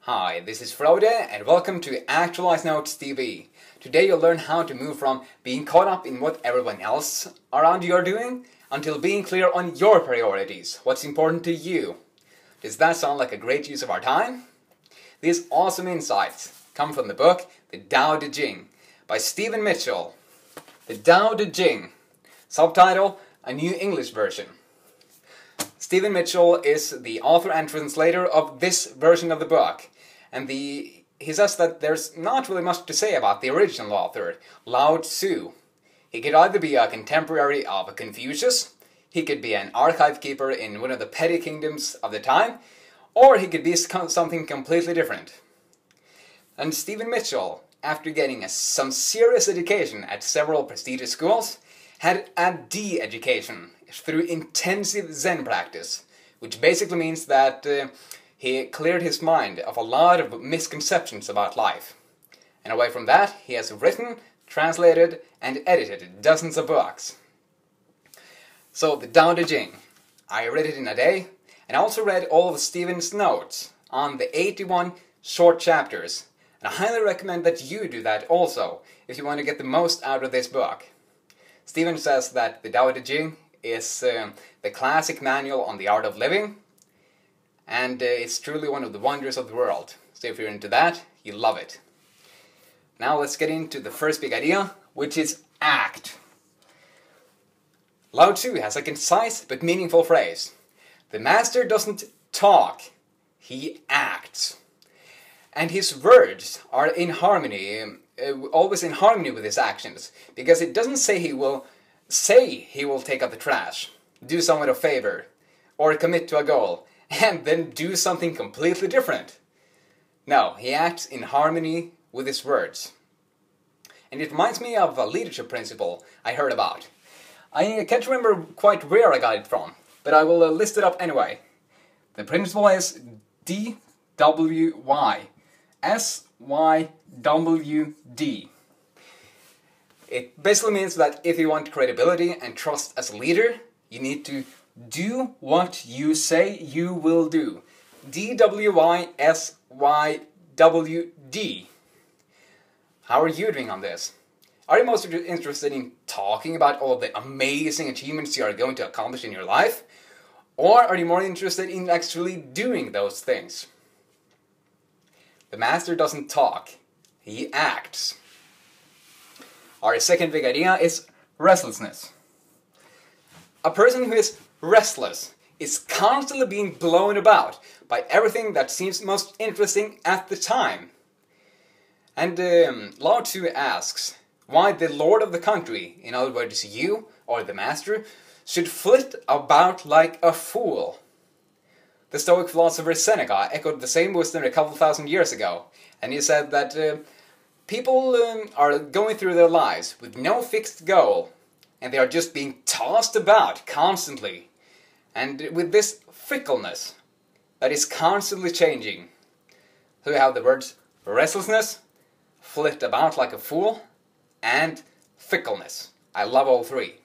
Hi, this is Frode and welcome to ActualizeNotes TV. Today you'll learn how to move from being caught up in what everyone else around you are doing until being clear on your priorities, what's important to you. Does that sound like a great use of our time? These awesome insights come from the book The Tao Te Ching by Stephen Mitchell. The Tao Te Ching, subtitle A New English Version. Stephen Mitchell is the author and translator of this version of the book, and he says that there's not really much to say about the original author, Lao Tzu. He could either be a contemporary of Confucius, he could be an archive keeper in one of the petty kingdoms of the time, or he could be something completely different. And Stephen Mitchell, after getting some serious education at several prestigious schools, had a de-education through intensive Zen practice, which basically means that he cleared his mind of a lot of misconceptions about life. And away from that, he has written, translated, and edited dozens of books. So, the Tao Te Ching. I read it in a day, and I also read all of Stephen's notes on the 81 short chapters. And I highly recommend that you do that also, if you want to get the most out of this book. Stephen says that the Tao Te Ching is the classic manual on the art of living, and it's truly one of the wonders of the world. So if you're into that, you'll love it. Now let's get into the first big idea, which is act. Lao Tzu has a concise but meaningful phrase. The master doesn't talk, he acts. And his words are in harmony, always in harmony with his actions, because it doesn't say he will take out the trash, do someone a favor, or commit to a goal, and then do something completely different. No, he acts in harmony with his words. And it reminds me of a leadership principle I heard about. I can't remember quite where I got it from, but I will list it up anyway. The principle is DWY. SYWD. It basically means that if you want credibility and trust as a leader, you need to do what you say you will do. DWYSYWD. How are you doing on this? Are you most interested in talking about all the amazing achievements you are going to accomplish in your life? Or are you more interested in actually doing those things? The master doesn't talk, he acts. Our second big idea is restlessness. A person who is restless is constantly being blown about by everything that seems most interesting at the time. And Lao Tzu asks why the lord of the country, in other words you or the master, should flit about like a fool. The Stoic philosopher Seneca echoed the same wisdom a couple thousand years ago, and he said that people are going through their lives with no fixed goal, and they are just being tossed about constantly, and with this fickleness that is constantly changing. So we have the words restlessness, flit about like a fool, and fickleness. I love all three.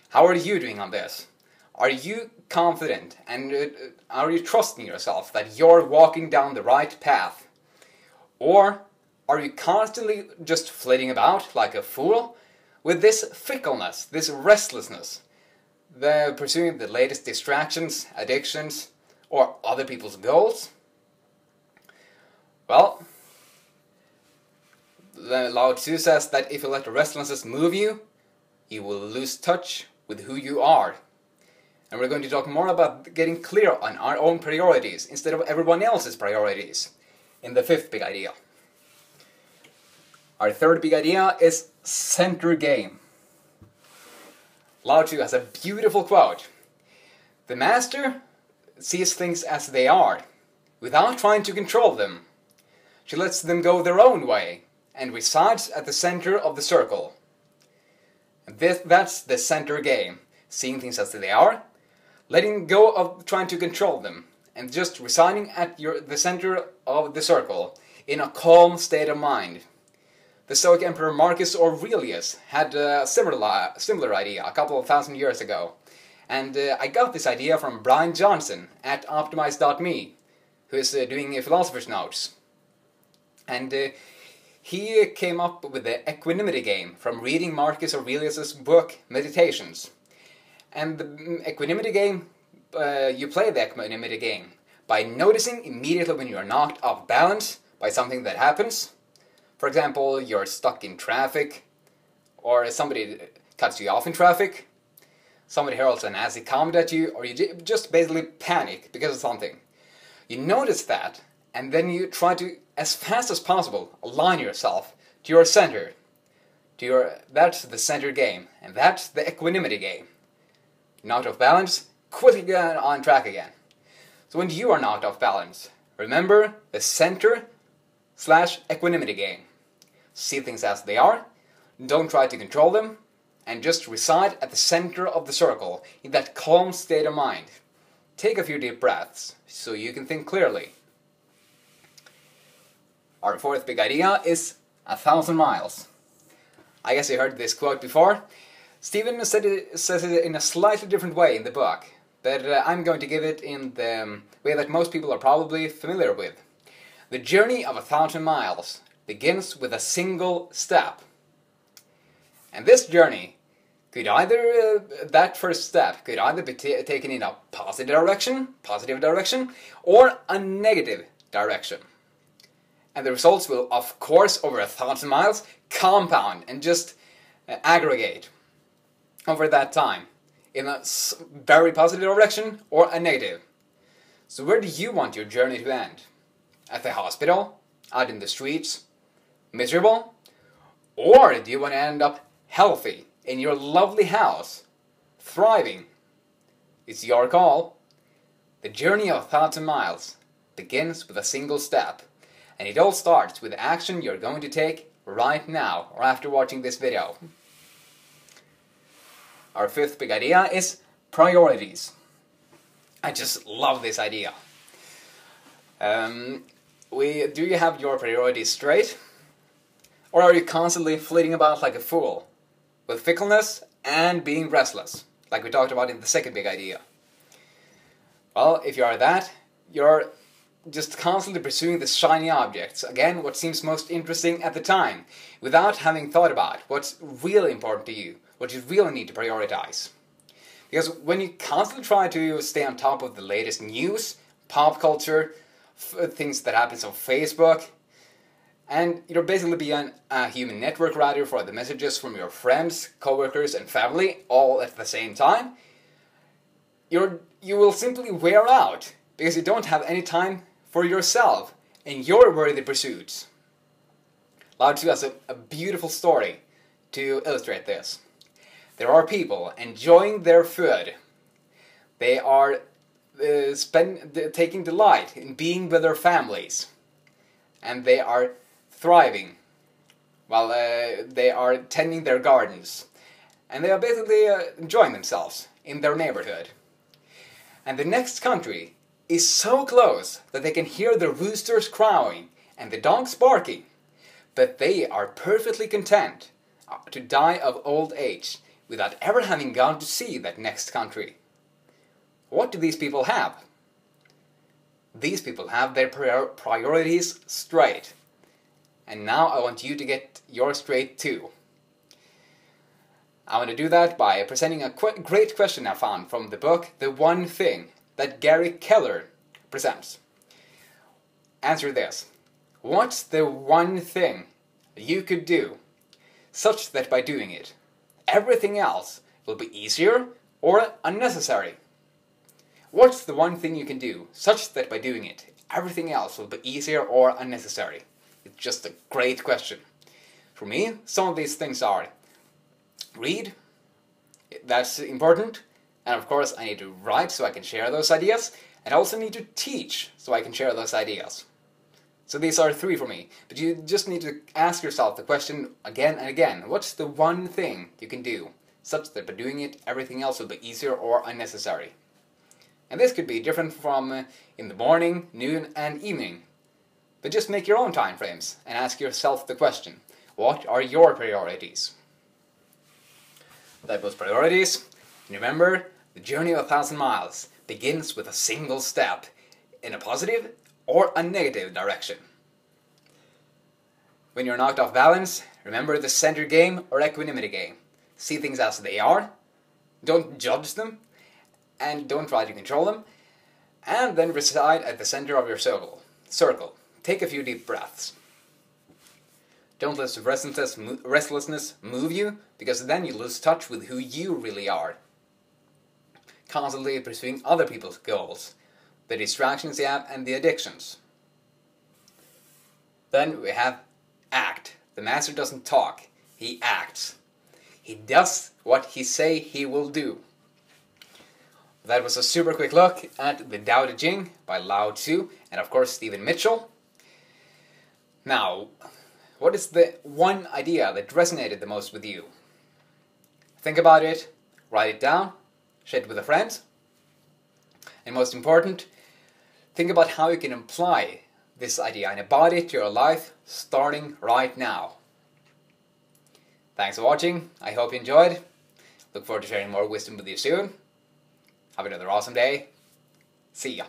How are you doing on this? Are you confident and are you trusting yourself that you're walking down the right path? Or are you constantly just flitting about like a fool with this fickleness, this restlessness, pursuing the latest distractions, addictions, or other people's goals? Well, Lao Tzu says that if you let the restlessness move you, you will lose touch with who you are. And we're going to talk more about getting clear on our own priorities instead of everyone else's priorities in the fifth big idea. Our third big idea is center game. Lao Tzu has a beautiful quote. The master sees things as they are, without trying to control them. She lets them go their own way, and resides at the center of the circle. That's the center game, seeing things as they are, letting go of trying to control them, and just residing at the center of the circle, in a calm state of mind. The Stoic Emperor Marcus Aurelius had a similar idea a couple of thousand years ago, and I got this idea from Brian Johnson at Optimize.me, who is doing philosopher's notes. And he came up with the equanimity game from reading Marcus Aurelius' book Meditations. And the equanimity game, you play the equanimity game by noticing immediately when you are knocked off balance by something that happens. For example, you're stuck in traffic, or somebody cuts you off in traffic, somebody hurls an nasty comment at you, or you just basically panic because of something. You notice that, and then you try to, as fast as possible, align yourself to your center. That's the center game, and that's the equanimity game. Knocked off balance, quickly get on track again. So when you are knocked off balance, remember the center/equanimity game. See things as they are, don't try to control them, and just reside at the center of the circle in that calm state of mind. Take a few deep breaths so you can think clearly. Our fourth big idea is 1,000 miles. I guess you heard this quote before. Stephen says it in a slightly different way in the book, but I'm going to give it in the way that most people are probably familiar with. The journey of 1,000 miles begins with a single step. And this journey could either, that first step could either be taken in a positive direction, or a negative direction. And the results will, of course, over 1,000 miles, compound and just aggregate over that time in a very positive direction or a negative. So where do you want your journey to end? At the hospital? Out in the streets? Miserable? Or do you want to end up healthy in your lovely house? Thriving? It's your call. The journey of 1,000 miles begins with a single step. And it all starts with the action you're going to take right now or after watching this video. Our fifth big idea is priorities. I just love this idea. Do you have your priorities straight? Or are you constantly flitting about like a fool, with fickleness and being restless, like we talked about in the second big idea? Well, if you are that, you're just constantly pursuing the shiny objects, again, what seems most interesting at the time, without having thought about what's really important to you, what you really need to prioritize. Because when you constantly try to stay on top of the latest news, pop culture, things that happens on Facebook, and you're basically being a human network router for the messages from your friends, coworkers, and family all at the same time, you will simply wear out because you don't have any time for yourself and your worthy pursuits. Lao Tzu has a beautiful story to illustrate this. There are people enjoying their food. They are taking delight in being with their families. And they are thriving while they are tending their gardens. And they are basically enjoying themselves in their neighborhood. And the next country is so close that they can hear the roosters crowing and the dogs barking, but they are perfectly content to die of old age without ever having gone to see that next country. What do these people have? These people have their priorities straight. And now I want you to get yours straight too. I want to do that by presenting a great question I found from the book The One Thing that Gary Keller presents. Answer this. What's the one thing you could do such that by doing it, everything else will be easier or unnecessary? What's the one thing you can do such that by doing it, everything else will be easier or unnecessary? It's just a great question. For me, some of these things are read, that's important, and of course I need to write so I can share those ideas, and I also need to teach so I can share those ideas. So these are three for me, but you just need to ask yourself the question again and again. What's the one thing you can do such that by doing it everything else will be easier or unnecessary? And this could be different from in the morning, noon and evening. But just make your own time frames and ask yourself the question, what are your priorities? That was priorities. And remember, the journey of 1,000 miles begins with a single step in a positive or a negative direction. When you're knocked off balance, remember the center game or equanimity game. See things as they are, don't judge them, and don't try to control them, and then reside at the center of your circle. Take a few deep breaths. Don't let restlessness move you, because then you lose touch with who you really are. Constantly pursuing other people's goals, the distractions you have, and the addictions. Then we have act. The master doesn't talk, he acts. He does what he say he will do. That was a super quick look at the Tao Te Ching by Lao Tzu and of course Stephen Mitchell. Now, what is the one idea that resonated the most with you? Think about it, write it down, share it with a friend, and most important, think about how you can apply this idea and embody it to your life starting right now. Thanks for watching, I hope you enjoyed. Look forward to sharing more wisdom with you soon. Have another awesome day. See ya.